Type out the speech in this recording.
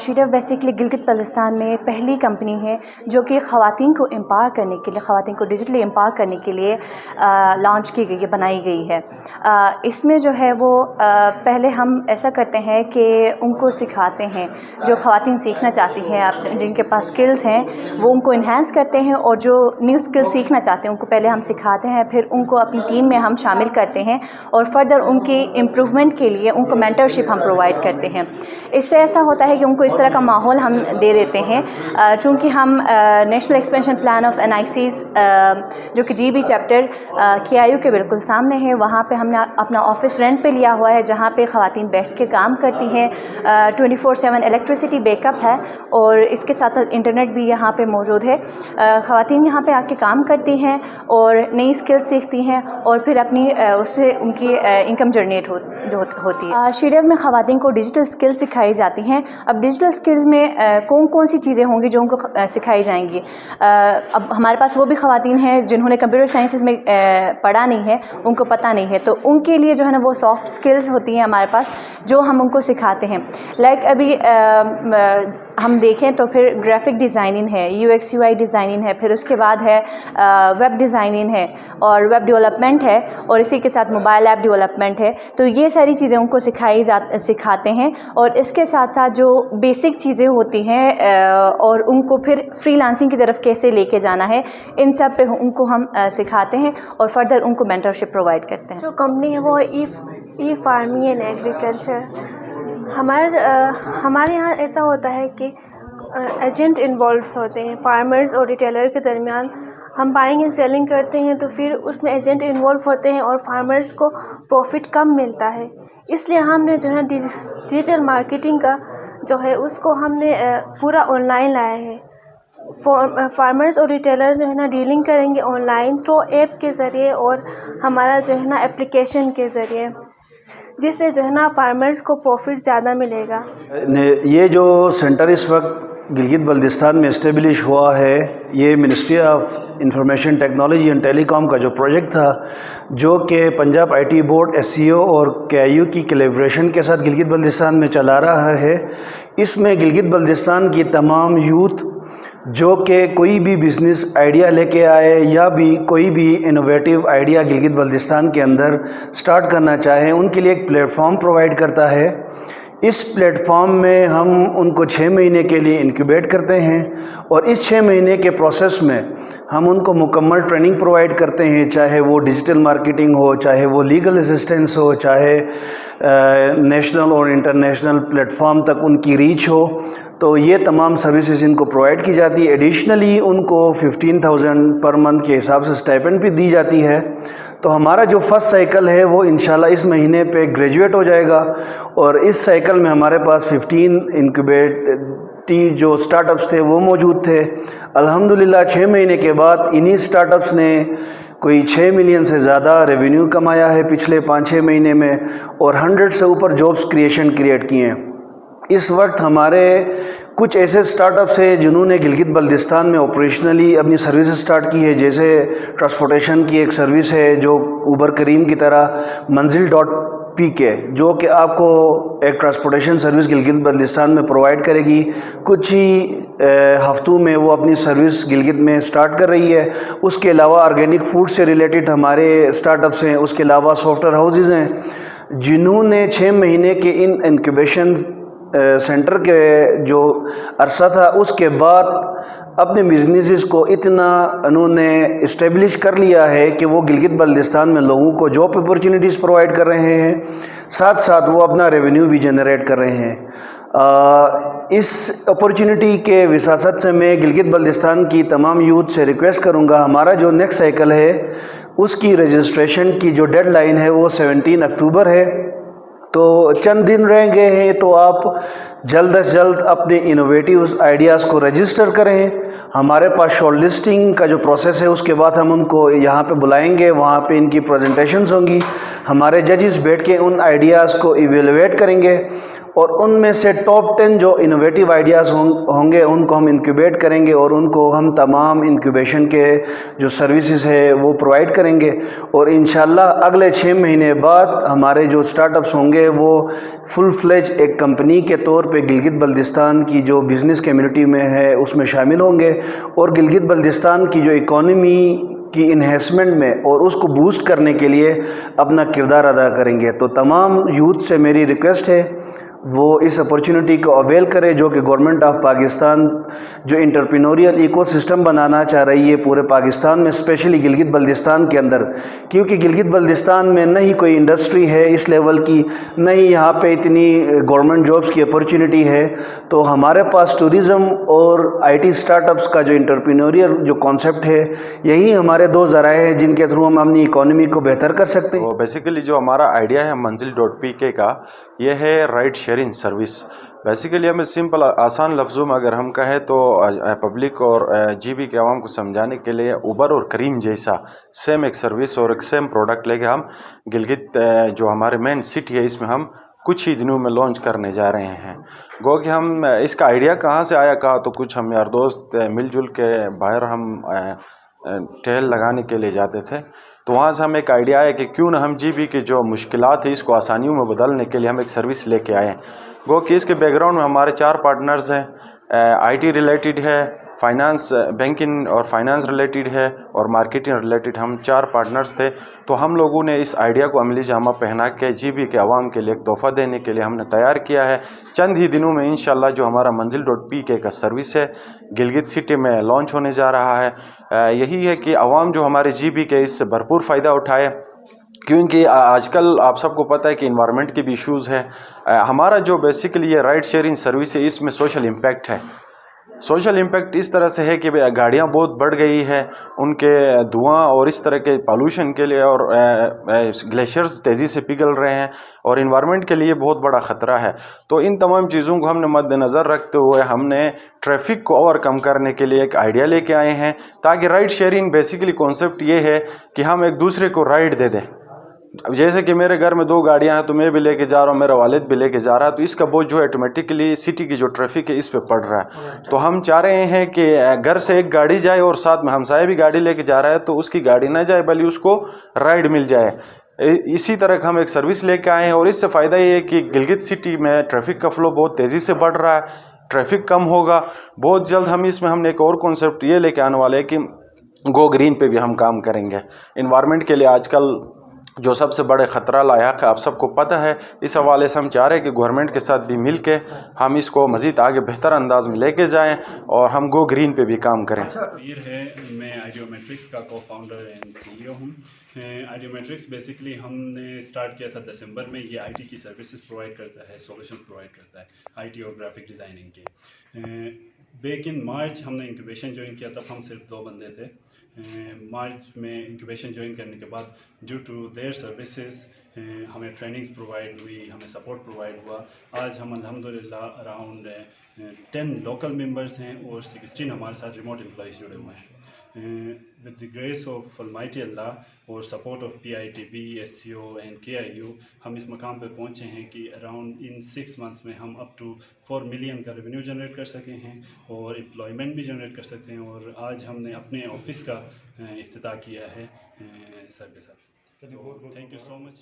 شیڈف basically Gilgit Baltistan میں پہلی company ہے جو کہ خواتین کو امپاور کرنے کے لیے، خواتین کو ڈیجیٹلی امپاور کرنے کے لیے لانچ کی گئی ہے، بنائی گئی ہے۔ اس میں جو ہے وہ پہلے ہم ایسا کرتے ہیں کہ ان کو سکھاتے ہیں، جو خواتین سیکھنا چاہتی ہیں، جن کے پاس سکلز ہیں وہ ان کو انہینس کرتے ہیں، اور جو نیو سکل سیکھنا چاہتے ہیں ان کو پہلے ہم سکھاتے ہیں، پھر ان کو اپنی ٹیم میں ہم شامل کرتے ہیں، اور فردر ان کی امپروومنٹ کے لیے ان کو مینٹرشپ ہم پرووائڈ کرتے ہیں۔ اس سے ایسا ہوتا ہے کہ ان کو اس طرح کا ماحول ہم دے دیتے ہیں، چونکہ ہم national expansion plan of NICs جو کہ GB چیپٹر KIU کے بالکل سامنے ہے، وہاں پہ ہم نے اپنا آفس رینٹ پہ لیا ہوا ہے، جہاں پہ خواتین بیٹھ کے کام کرتی ہیں۔ 24/7 الیکٹریسٹی بیک اپ ہے، اور اس کے ساتھ ساتھ انٹرنیٹ بھی یہاں پہ موجود ہے۔ خواتین یہاں پہ آ کے کام کرتی ہیں اور نئی اسکلز سیکھتی ہیں، اور پھر اپنی اس سے ان کی انکم جنریٹ ہوتی ہے۔ شیڈف میں خواتین کو ڈیجیٹل اسکلز سکھائی جاتی ہیں۔ اب ڈیجیٹل اسکلز میں کون سی چیزیں ہوں گی جو ان کو سکھائی جائیں گی؟ اب ہمارے پاس وہ بھی خواتین ہیں جنہوں نے کمپیوٹر سائنسز میں پڑھا نہیں ہے، ان کو پتہ نہیں ہے، تو ان کے لیے جو ہے نا وہ سافٹ اسکلز ہوتی ہیں ہمارے پاس، جو ہم ان کو سکھاتے ہیں۔ لائک ابھی ہم دیکھیں تو پھر گرافک ڈیزائننگ ہے، UX UI ڈیزائننگ ہے، پھر اس کے بعد ہے ویب ڈیزائننگ ہے، اور ویب ڈیولپمنٹ ہے، اور اسی کے ساتھ موبائل ایپ ڈیولپمنٹ ہے۔ تو یہ ساری چیزیں ان کو سکھاتے ہیں، اور اس کے ساتھ ساتھ جو بیسک چیزیں ہوتی ہیں اور ان کو پھر فری لانسنگ کی طرف کیسے لے کے جانا ہے، ان سب پہ ان کو ہم سکھاتے ہیں، اور فردر ان کو مینٹرشپ پرووائڈ کرتے ہیں۔ جو کمپنی ہے وہ ای فارمنگ اینڈ ایگریکلچر۔ ہمارے یہاں ایسا ہوتا ہے کہ ایجنٹ انوالوز ہوتے ہیں فارمرز اور ریٹیلر کے درمیان۔ ہم بائنگ اینڈ سیلنگ کرتے ہیں تو پھر اس میں ایجنٹ انوالو ہوتے ہیں، اور فارمرز کو پروفٹ کم ملتا ہے۔ اس لیے ہم نے جو ہے ڈیجیٹل مارکیٹنگ کا جو ہے اس کو ہم نے پورا آن لائن لایا ہے۔ فارمرز اور ریٹیلرز جو ہے نا ڈیلنگ کریں گے آن لائن تھرو ایپ کے ذریعے، اور ہمارا جو ہے نا اپلیکیشن کے ذریعے، جس سے جو ہے نا فارمرز کو پروفٹ زیادہ ملے گا۔ یہ جو سینٹر اس وقت گلگت بلتستان میں اسٹیبلش ہوا ہے، یہ ministry of information technology and telecom کا جو پروجیکٹ تھا، جو کہ پنجاب IT بورڈ SCO اور KIU کی کولیبریشن کے ساتھ گلگت بلتستان میں چلا رہا ہے۔ اس میں گلگت بلتستان کی تمام یوتھ جو کہ کوئی بھی بزنس آئیڈیا لے کے آئے، یا بھی کوئی بھی انوویٹیو آئیڈیا گلگت بلتستان کے اندر سٹارٹ کرنا چاہیں، ان کے لیے ایک پلیٹ فارم پرووائڈ کرتا ہے۔ اس پلیٹ فارم میں ہم ان کو 6 مہینے کے لیے انکیوبیٹ کرتے ہیں، اور اس 6 مہینے کے پروسیس میں ہم ان کو مکمل ٹریننگ پرووائڈ کرتے ہیں، چاہے وہ ڈیجیٹل مارکیٹنگ ہو، چاہے وہ لیگل اسسٹنس ہو، چاہے نیشنل اور انٹرنیشنل پلیٹ فارم تک ان کی ریچ ہو۔ تو یہ تمام سروسز ان کو پرووائڈ کی جاتی ہے۔ ایڈیشنلی ان کو 15,000 پر منتھ کے حساب سے اسٹائپنڈ بھی دی جاتی ہے۔ تو ہمارا جو فرسٹ سائیکل ہے وہ انشاءاللہ اس مہینے پہ گریجویٹ ہو جائے گا، اور اس سائیکل میں ہمارے پاس 15 انکیوبیٹی جو سٹارٹ اپس تھے وہ موجود تھے۔ الحمدللہ 6 مہینے کے بعد انہی سٹارٹ اپس نے کوئی 6 ملین سے زیادہ ریونیو کمایا ہے پچھلے 5-6 مہینے میں، اور 100 سے اوپر جابس کریٹ کیے ہیں۔ اس وقت ہمارے کچھ ایسے سٹارٹ اپس ہیں جنہوں نے گلگت بلتستان میں آپریشنلی اپنی سروسز سٹارٹ کی ہے، جیسے ٹرانسپورٹیشن کی ایک سروس ہے جو اوبر کریم کی طرح Manzil.pk، جو کہ آپ کو ایک ٹرانسپورٹیشن سروس گلگت بلتستان میں پرووائڈ کرے گی۔ کچھ ہی ہفتوں میں وہ اپنی سروس گلگت میں سٹارٹ کر رہی ہے۔ اس کے علاوہ آرگینک فوڈ سے ریلیٹڈ ہمارے سٹارٹ اپس ہیں۔ اس کے علاوہ سافٹ ویئر ہاؤسز ہیں جنہوں نے 6 مہینے کے ان انکیوبیشن سینٹر کے جو عرصہ تھا اس کے بعد اپنے بزنسز کو اتنا انہوں نے اسٹیبلش کر لیا ہے کہ وہ گلگت بلتستان میں لوگوں کو جاب اپرچونیٹیز پرووائڈ کر رہے ہیں، ساتھ ساتھ وہ اپنا ریونیو بھی جنریٹ کر رہے ہیں۔ اس اپرچونیٹی کے وساطت سے میں گلگت بلتستان کی تمام یوتھ سے ریکویسٹ کروں گا، ہمارا جو نیکسٹ سائیکل ہے اس کی رجسٹریشن کی جو ڈیڈ لائن ہے وہ 17 اکتوبر ہے۔ تو چند دن رہ گئے ہیں، تو آپ جلد از جلد اپنے انوویٹیو آئیڈیاز کو رجسٹر کریں۔ ہمارے پاس شارٹ لسٹنگ کا جو پروسیس ہے اس کے بعد ہم ان کو یہاں پہ بلائیں گے، وہاں پہ ان کی پریزنٹیشنز ہوں گی، ہمارے ججز بیٹھ کے ان آئیڈیاز کو ایویلویٹ کریں گے، اور ان میں سے ٹاپ 10 جو انوویٹیو آئیڈیاز ہوں گے ان کو ہم انکیوبیٹ کریں گے اور ان کو ہم تمام انکیوبیشن کے جو سروسز ہے وہ پرووائڈ کریں گے. اور انشاءاللہ اگلے 6 مہینے بعد ہمارے جو اسٹارٹ اپس ہوں گے وہ فل فلیج ایک کمپنی کے طور پہ گلگت بلتستان کی جو بزنس کمیونٹی میں ہے اس میں شامل ہوں گے اور گلگت بلتستان کی جو اکانومی کی انہینسمنٹ میں اور اس کو بوسٹ کرنے کے لیے اپنا کردار ادا کریں گے. تو تمام یوتھ سے میری ریکویسٹ ہے وہ اس اپرچونٹی کو اویل کرے جو کہ گورنمنٹ آف پاکستان جو انٹرپرینوریل ایکو سسٹم بنانا چاہ رہی ہے پورے پاکستان میں، اسپیشلی گلگت بلتستان کے اندر، کیونکہ گلگت بلتستان میں نہ ہی کوئی انڈسٹری ہے اس لیول کی، نہ ہی یہاں پہ اتنی گورنمنٹ جابس کی اپرچونٹی ہے. تو ہمارے پاس ٹوریزم اور آئی ٹی اسٹارٹ اپس کا جو انٹرپرینوریل جو کانسیپٹ ہے یہی ہمارے دو ذرائع ہیں جن کے تھرو ہم اپنی اکانومی کو بہتر کر سکتے ہیں. تو بیسیکلی جو ہمارا آئیڈیا ہے منزل.pk کا، یہ ہے رائڈ شیئرنگ سروس. بیسیکلی ہمیں سمپل آسان لفظوں میں اگر ہم کہیں تو پبلک اور جی بی کے عوام کو سمجھانے کے لیے اوبر اور کریم جیسا سیم ایک سروس اور ایک سیم پروڈکٹ لے کے ہم گلگت جو ہمارے مین سٹی ہے اس میں ہم کچھ ہی دنوں میں لانچ کرنے جا رہے ہیں. گو کہ ہم اس کا آئیڈیا کہاں سے آیا کہا تو کچھ ہم یار دوست مل جل کے باہر ہم ٹہل لگانے کے لیے جاتے تھے، تو وہاں سے ہم ایک آئیڈیا آیا کہ کیوں نہ ہم جی بی کی جو مشکلات ہیں اس کو آسانیوں میں بدلنے کے لیے ہم ایک سروس لے کے آئے. گو کہ اس کے بیک گراؤنڈ میں ہمارے 4 پارٹنرز ہیں، آئی ٹی ریلیٹڈ ہے، فائنانس بینکنگ اور فائنانس ریلیٹڈ ہے اور مارکیٹنگ ریلیٹڈ. ہم 4 پارٹنرز تھے، تو ہم لوگوں نے اس آئیڈیا کو عملی جامہ پہنا کے جی بی کے عوام کے لیے ایک تحفہ دینے کے لیے ہم نے تیار کیا ہے. چند ہی دنوں میں انشاءاللہ جو ہمارا منزل.pk کا سروس ہے گلگت سٹی میں لانچ ہونے جا رہا ہے. یہی ہے کہ عوام جو ہمارے جی بی کے اس سے بھرپور فائدہ اٹھائے، کیونکہ آج کل آپ سب کو پتہ ہے کہ انوائرمنٹ کی بھی ایشوز ہے. ہمارا جو بیسیکلی یہ رائڈ شیئرنگ سروس ہے اس میں سوشل امپیکٹ ہے. سوشل امپیکٹ اس طرح سے ہے کہ گاڑیاں بہت بڑھ گئی ہے، ان کے دھواں اور اس طرح کے پالوشن کے لیے، اور گلیشیئرز تیزی سے پگھل رہے ہیں اور انوائرمنٹ کے لیے بہت بڑا خطرہ ہے. تو ان تمام چیزوں کو ہم نے مد نظر رکھتے ہوئے ہم نے ٹریفک کو اوور کم کرنے کے لیے ایک آئیڈیا لے کے آئے ہیں، تاکہ رائڈ شیئرنگ بیسیکلی کانسیپٹ یہ ہے کہ ہم ایک دوسرے کو رائڈ دے دیں. جیسے کہ میرے گھر میں 2 گاڑیاں ہیں تو میں بھی لے کے جا رہا ہوں، میرا والد بھی لے کے جا رہا ہے، تو اس کا بوجھ جو ہے آٹومیٹکلی سٹی کی جو ٹریفک ہے اس پہ پڑ رہا ہے. تو ہم چاہ رہے ہیں کہ گھر سے ایک گاڑی جائے اور ساتھ میں ہمسائے بھی گاڑی لے کے جا رہا ہے تو اس کی گاڑی نہ جائے بلکہ اس کو رائڈ مل جائے. اسی طرح ہم ایک سروس لے کے آئے ہیں، اور اس سے فائدہ یہ ہے کہ گلگت سٹی میں ٹریفک کا فلو بہت تیزی سے بڑھ رہا ہے، ٹریفک کم ہوگا. بہت جلد ہم اس میں ایک اور کانسیپٹ یہ لے کے آنے والے ہیں کہ گو گرین پہ بھی ہم کام کریں گے. انوائرمنٹ کے لیے آج کل جو سب سے بڑے خطرہ لاحق ہے آپ سب کو پتہ ہے، اس حوالے سے ہم چاہ رہے ہیں کہ گورنمنٹ کے ساتھ بھی مل کے ہم اس کو مزید آگے بہتر انداز میں لے کے جائیں اور ہم گو گرین پہ بھی کام کریں. ہے میں آئیڈیومیٹرکس کا کو فاؤنڈر اینڈ سی ای او ہوں. آئیڈیومیٹرکس بیسکلی ہم نے اسٹارٹ کیا تھا دسمبر میں. یہ آئی ٹی کی سروسز پرووائڈ کرتا ہے، سولوشن پرووائڈ کرتا ہے آئی ٹی اور گرافک ڈیزائننگ کے. بیک ان مارچ ہم نے انکیوبیشن جوائن کیا، تب ہم صرف 2 بندے تھے. مارچ میں انکیوبیشن جوائن کرنے کے بعد ڈیو ٹو دیئر سروسز ہمیں ٹریننگز پرووائڈ ہوئی، ہمیں سپورٹ پرووائڈ ہوا. آج ہم الحمدللہ اراؤنڈ 10 لوکل ممبرس ہیں اور 16 ہمارے ساتھ ریموٹ امپلائیز جڑے ہوئے ہیں. With the grace of almighty Allah اور support of PITB, SCO and KIU ہم اس مقام پہ پہنچے ہیں کہ اراؤنڈ ان 6 months میں ہم اپ ٹو 4 million کا ریونیو جنریٹ کر سکے ہیں اور امپلائمنٹ بھی جنریٹ کر سکتے ہیں. اور آج ہم نے اپنے آفس کا افتتاح کیا ہے سر کے ساتھ. Thank you so much.